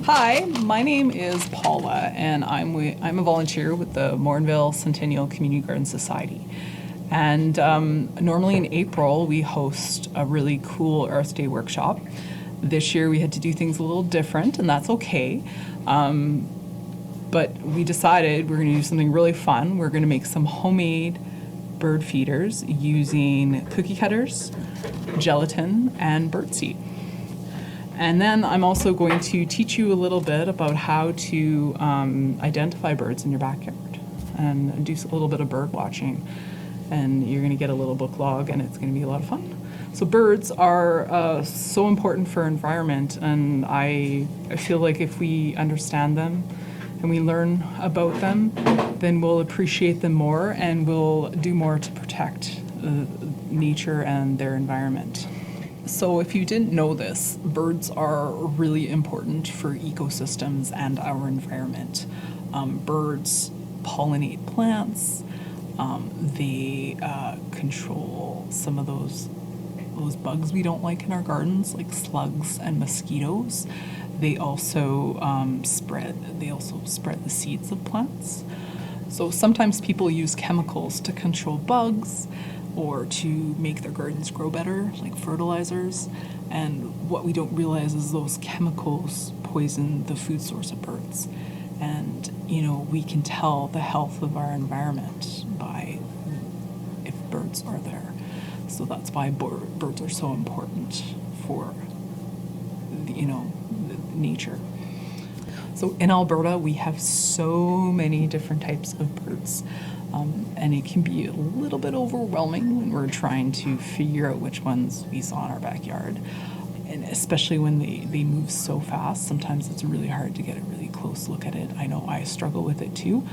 Hi, my name is Paula, and I'm a volunteer with the Morinville Centennial Community Gardens Society. And normally in April, we host a really cool Earth Day workshop. This year, we had to do things a little different, and that's okay. But we decided we're going to do something really fun. We're going to make some homemade bird feeders using cookie cutters, gelatin, and birdseed. And then I'm also going to teach you a little bit about how to identify birds in your backyard and do a little bit of bird watching. And you're going to get a little book log, and it's going to be a lot of fun. So birds are so important for our environment, and I feel like if we understand them and we learn about them, then we'll appreciate them more and we'll do more to protect nature and their environment. So if you didn't know this, birds are really important for ecosystems and our environment. Birds pollinate plants. They control some of those bugs we don't like in our gardens, like slugs and mosquitoes. They also spread the seeds of plants. So sometimes people use chemicals to control bugs or to make their gardens grow better, like fertilizers. And what we don't realize is those chemicals poison the food source of birds. And, we can tell the health of our environment by if birds are there. So that's why birds are so important for, nature. So in Alberta, we have so many different types of birds. And it can be a little bit overwhelming when we're trying to figure out which ones we saw in our backyard. And especially when they move so fast, sometimes it's really hard to get a really close look at it. I know I struggle with it too.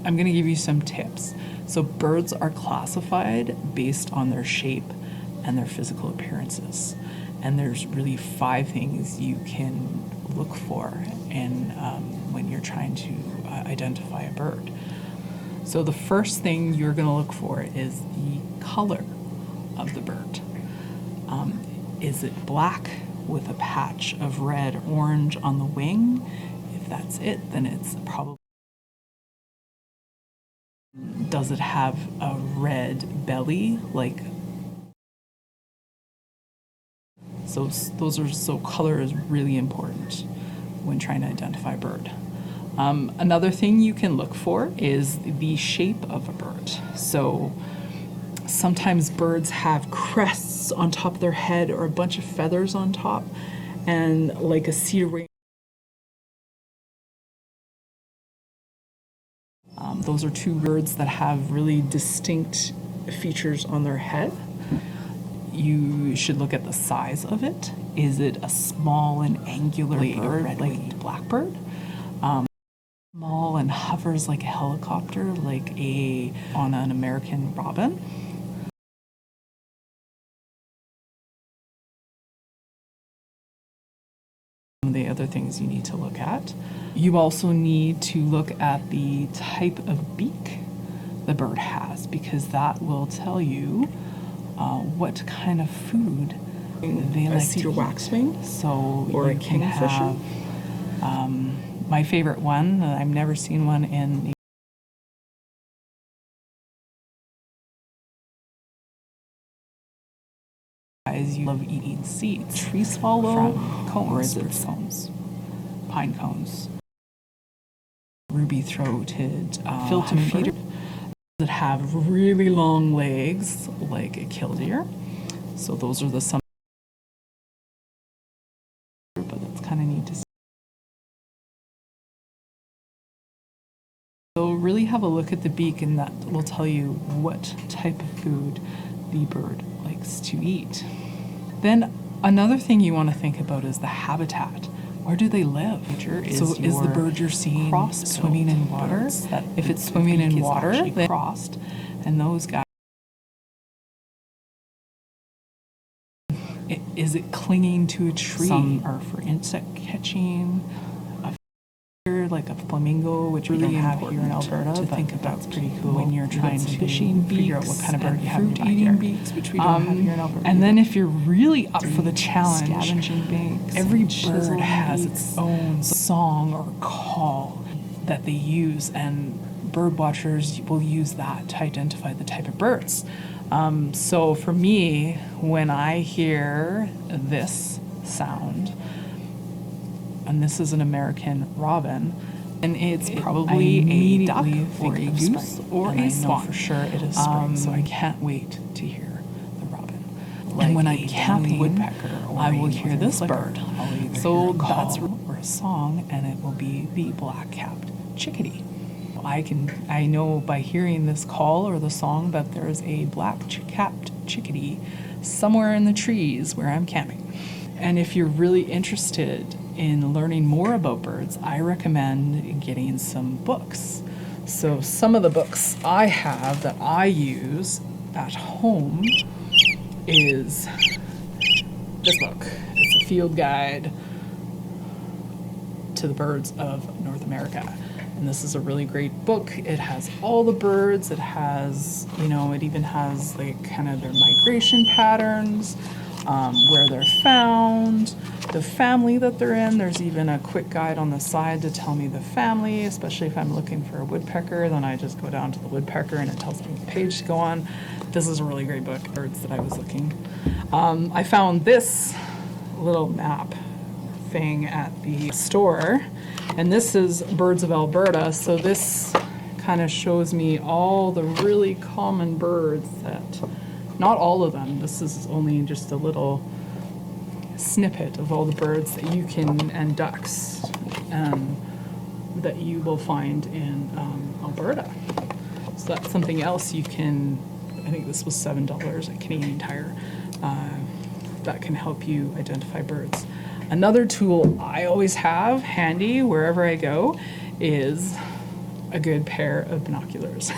I'm going to give you some tips. So birds are classified based on their shape and their physical appearances. And there's really 5 things you can look for in when you're trying to identify a bird. So the first thing you're going to look for is the color of the bird. Is it black with a patch of red, orange on the wing? If that's it, then it's probably... Does it have a red belly? So color is really important when trying to identify a bird. Another thing you can look for is the shape of a bird. So sometimes birds have crests on top of their head or a bunch of feathers on top, and like a cedar ring. Those are 2 birds that have really distinct features on their head. You should look at the size of it. Is it a small and angular bird, like a blackbird? Small and hovers like a helicopter, like on an American robin. Some of the other things you need to look at. You also need to look at the type of beak the bird has, because that will tell you what kind of food they like to eat. Waxwing, so or a kingfisher. My favorite one, I've never seen one in is you love eating seeds. Tree swallow from cones, or is it cones? Pine cones. Ruby-throated filter feeder that have really long legs, like a killdeer. So those are some, but that's kind of neat to see. So really have a look at the beak, and that will tell you what type of food the bird likes to eat. Then another thing you want to think about is the habitat. Where do they live? So is the bird you're seeing swimming in water? If it's swimming in water, they're crossed, and those guys. Is it clinging to a tree? Some are for insect catching. like a flamingo, which we don't have here in Alberta. To think about, that's pretty cool when you're trying to figure out what kind of bird you have in your backyard. Beaks, which we don't have here in Alberta. And then if you're really up for the challenge, scavenging beaks, every bird has its own song or call that they use, and bird watchers will use that to identify the type of birds. So for me, when I hear this sound, and this is an American robin, and it's probably a duck or a goose or a swan. For sure it is spring, so I can't wait to hear the robin. And when I'm camping, I will hear this bird. So that's or a song, and it will be the black-capped chickadee. I know by hearing this call or the song that there's a black-capped chickadee somewhere in the trees where I'm camping. And if you're really interested in learning more about birds, I recommend getting some books. So some of the books I have that I use at home is this book. It's a field guide to the birds of North America. And this is a really great book. It has all the birds. It has, it even has like kind of their migration patterns, where they're found, the family that they're in. There's even a quick guide on the side to tell me the family, especially if I'm looking for a woodpecker. Then I just go down to the woodpecker and it tells me the page to go on. This is a really great book, birds that I was looking. I found this little map thing at the store, and this is Birds of Alberta. So this kind of shows me all the really common birds that, not all of them, this is only just a little snippet of all the birds that you can, and ducks, that you will find in Alberta. So that's something else you can, I think this was $7 at Canadian Tire, that can help you identify birds. Another tool I always have handy wherever I go is a good pair of binoculars,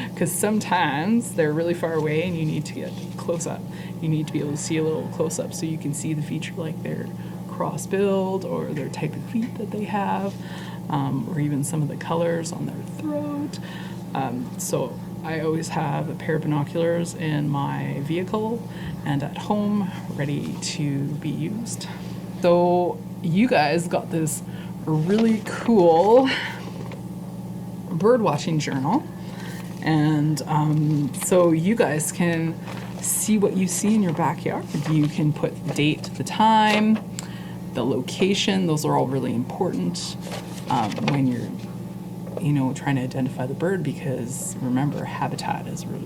because sometimes they're really far away and you need to get close up. You need to be able to see a little close up so you can see the feature, like their cross-billed or their type of feet that they have, or even some of the colors on their throat. So I always have a pair of binoculars in my vehicle and at home ready to be used. So you guys got this really cool birdwatching journal, and so you guys can see what you see in your backyard. You can put the date, the time, the location. Those are all really important when you're trying to identify the bird, because remember, habitat is really,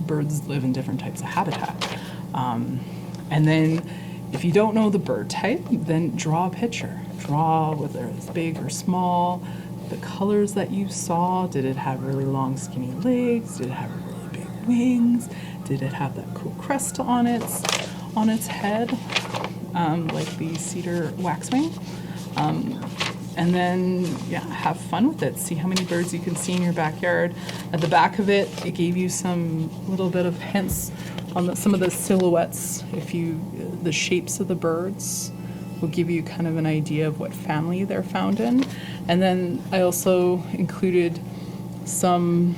birds live in different types of habitat. And then if you don't know the bird type, then draw a picture. Draw whether it's big or small, the colors that you saw. Did it have really long skinny legs? Did it have really big wings? Did it have that cool crest on its head, like the cedar waxwing? And then, have fun with it. See how many birds you can see in your backyard. At the back of it, it gave you some little bit of hints on some of the silhouettes. The shapes of the birds will give you kind of an idea of what family they're found in. And then I also included some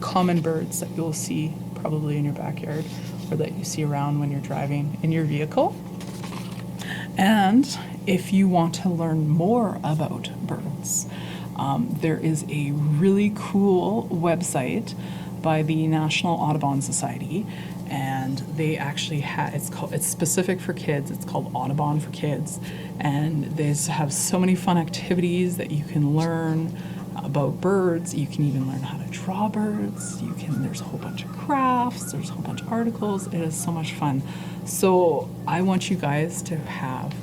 common birds that you'll see probably in your backyard, or that you see around when you're driving in your vehicle. And if you want to learn more about birds, there is a really cool website by the National Audubon Society, and they actually it's specific for kids. It's called Audubon for Kids, and they have so many fun activities that you can learn about birds. You can even learn how to draw birds. There's a whole bunch of crafts. There's a whole bunch of articles. It is so much fun. So I want you guys to have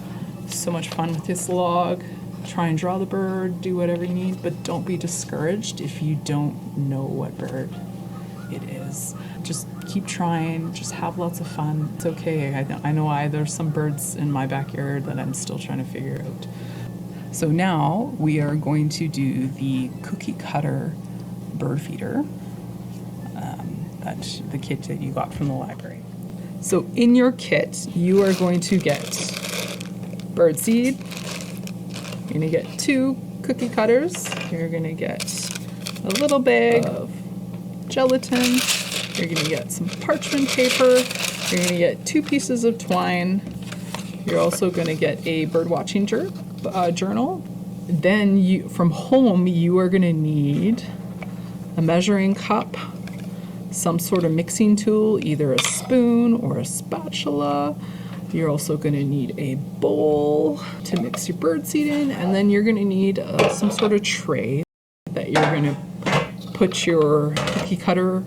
so much fun with this log. Try and draw the bird, do whatever you need, but don't be discouraged if you don't know what bird it is. Just keep trying, just have lots of fun. It's okay. I know there's some birds in my backyard that I'm still trying to figure out. So now we are going to do the cookie cutter bird feeder, that's the kit that you got from the library. So in your kit, you are going to get bird seed. You're going to get 2 cookie cutters. You're gonna get a little bag of gelatin. You're gonna get some parchment paper. You're gonna get 2 pieces of twine. You're also gonna get a birdwatching journal. Then from home, you are gonna need a measuring cup, some sort of mixing tool, either a spoon or a spatula. You're also going to need a bowl to mix your birdseed in, and then you're going to need some sort of tray that you're going to put your cookie cutters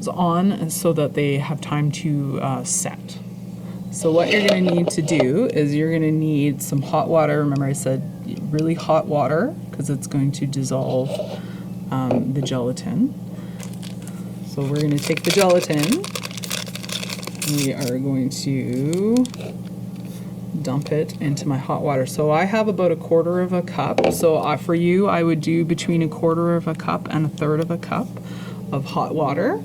on, and so that they have time to set. So what you're going to need to do is you're going to need some hot water. Remember I said really hot water, because it's going to dissolve the gelatin. So we're going to take the gelatin, we are going to dump it into my hot water. So I have about 1/4 of a cup. So for you, I would do between 1/4 of a cup and 1/3 of a cup of hot water.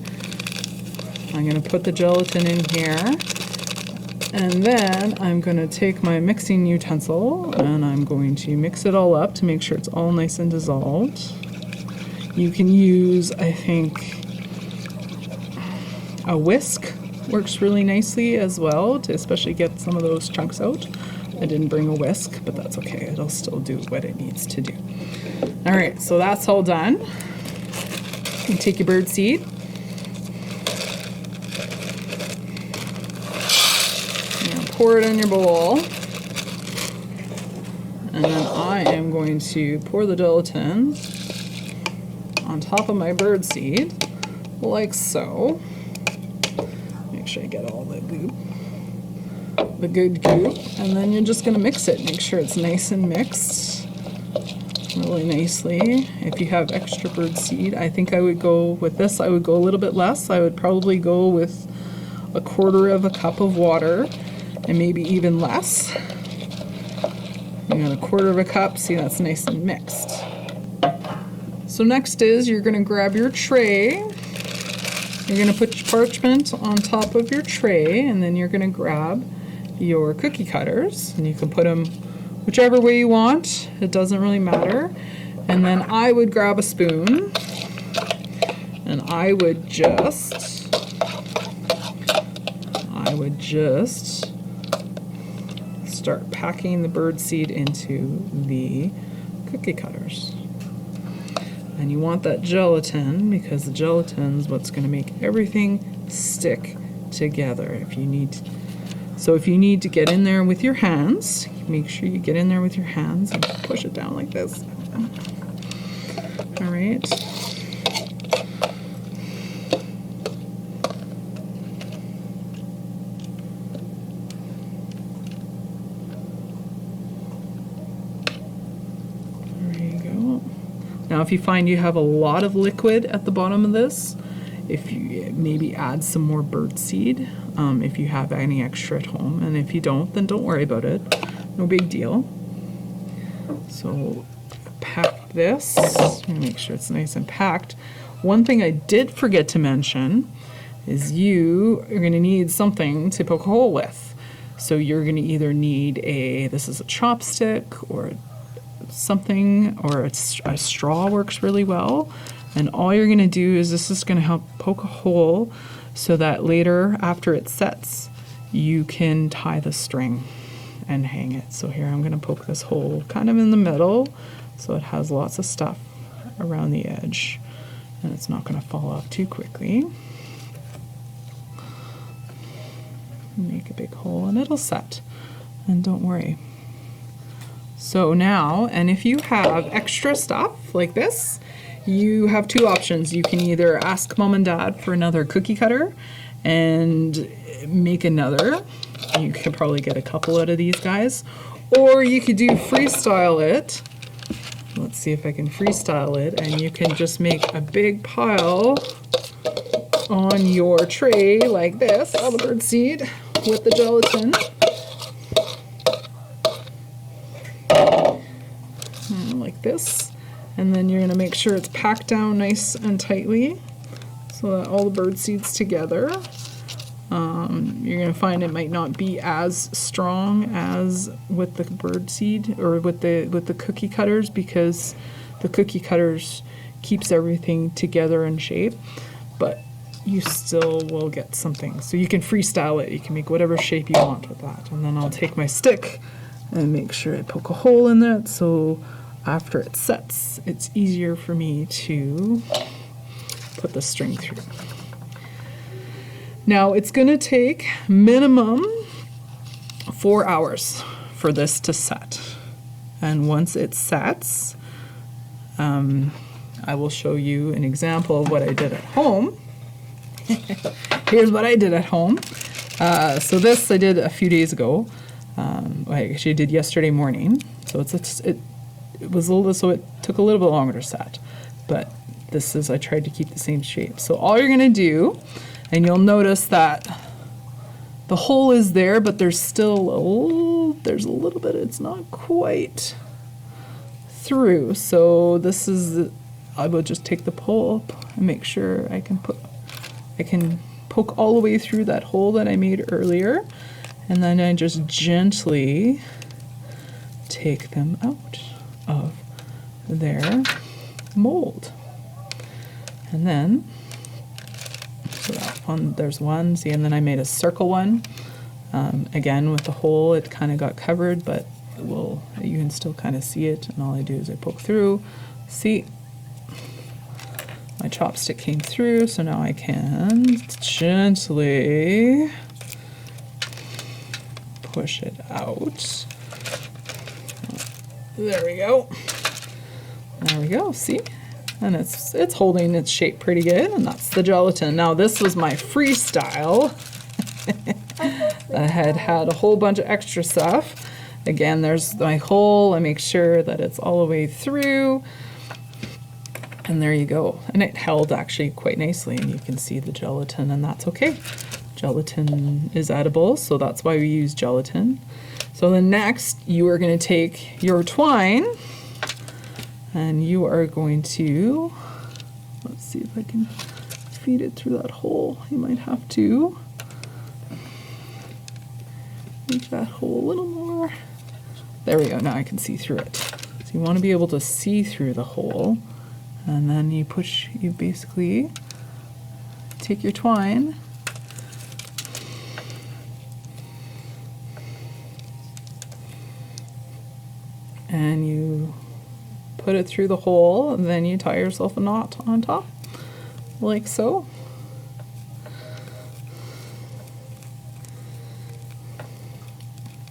I'm going to put the gelatin in here, and then I'm going to take my mixing utensil and I'm going to mix it all up to make sure it's all nice and dissolved. You can use, I think, a whisk works really nicely as well, to especially get some of those chunks out. I didn't bring a whisk, but that's okay. It'll still do what it needs to do. All right, so that's all done. You take your bird seed. And pour it in your bowl. And then I am going to pour the gelatin on top of my bird seed, like so. Make sure I get all the goop, the good goop, and then you're just going to mix it. Make sure it's nice and mixed really nicely. If you have extra bird seed, I think I would go with this. I would go a little bit less. I would probably go with 1/4 of a cup of water, and maybe even less. You got 1/4 of a cup. See, that's nice and mixed. So next is you're going to grab your tray. You're going to put your parchment on top of your tray, and then you're going to grab your cookie cutters, and you can put them whichever way you want. It doesn't really matter. And then I would grab a spoon, and I would just start packing the bird seed into the cookie cutters. And you want that gelatin, because the gelatin is what's going to make everything stick together. If you need to get in there with your hands, make sure you get in there with your hands and push it down like this. All right. Now, if you find you have a lot of liquid at the bottom of this, if you maybe add some more bird seed, if you have any extra at home, and if you don't, then don't worry about it. No big deal. So pack this, make sure it's nice and packed. One thing I did forget to mention is you are going to need something to poke a hole with. So you're going to either need this is a chopstick or something, or a straw works really well. And all you're going to do is this is going to help poke a hole so that later, after it sets, you can tie the string and hang it. So here I'm going to poke this hole kind of in the middle so it has lots of stuff around the edge and it's not going to fall off too quickly. Make a big hole and it'll set, and don't worry. So now, and if you have extra stuff like this, you have 2 options. You can either ask mom and dad for another cookie cutter and make another. You could probably get a couple out of these guys. Or you could do freestyle it. Let's see if I can freestyle it. And you can just make a big pile on your tray like this, all the bird seed with the gelatin. Like this. And then you're going to make sure it's packed down nice and tightly so that all the bird seed's together. You're going to find it might not be as strong as with the bird seed or with the cookie cutters, because the cookie cutters keeps everything together in shape, but you still will get something. So you can freestyle it. You can make whatever shape you want with that. And then I'll take my stick and make sure I poke a hole in it, so after it sets, it's easier for me to put the string through. Now it's going to take minimum 4 hours for this to set. And once it sets, I will show you an example of what I did at home. Here's what I did at home. So this I did a few days ago. I actually did yesterday morning. So it was a little, so it took a little bit longer to set. But this is, I tried to keep the same shape. So all you're gonna do, and you'll notice that the hole is there, but there's still there's a little bit, it's not quite through. So this is, I will just take the pole up and make sure I can poke all the way through that hole that I made earlier, and then I just gently take them out of their mold. And then, so that one, there's one, see, and then I made a circle one. Again, with the hole, it kind of got covered, but you can still kind of see it, and all I do is I poke through. See, my chopstick came through, so now I can gently push it out. There we go. There we go, see? And it's holding its shape pretty good, and that's the gelatin. Now this was my freestyle. I had a whole bunch of extra stuff. Again, there's my hole. I make sure that it's all the way through. And there you go. And it held actually quite nicely, and you can see the gelatin, and that's okay. Gelatin is edible, so that's why we use gelatin. So then next, you are going to take your twine, and you are going to, let's see if I can feed it through that hole. You might have to make that hole a little more. There we go, now I can see through it. So you want to be able to see through the hole, and then you basically take your twine and you put it through the hole, and then you tie yourself a knot on top, like so.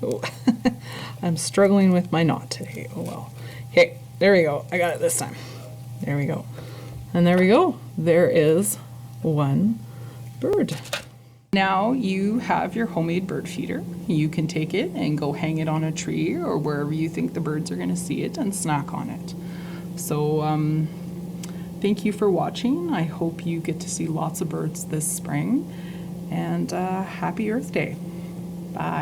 Oh, I'm struggling with my knot today. Oh well. Okay, there we go. I got it this time. There we go. And there we go. There is one bird. Now you have your homemade bird feeder. You can take it and go hang it on a tree or wherever you think the birds are going to see it and snack on it. So thank you for watching. I hope you get to see lots of birds this spring, and happy Earth Day. Bye.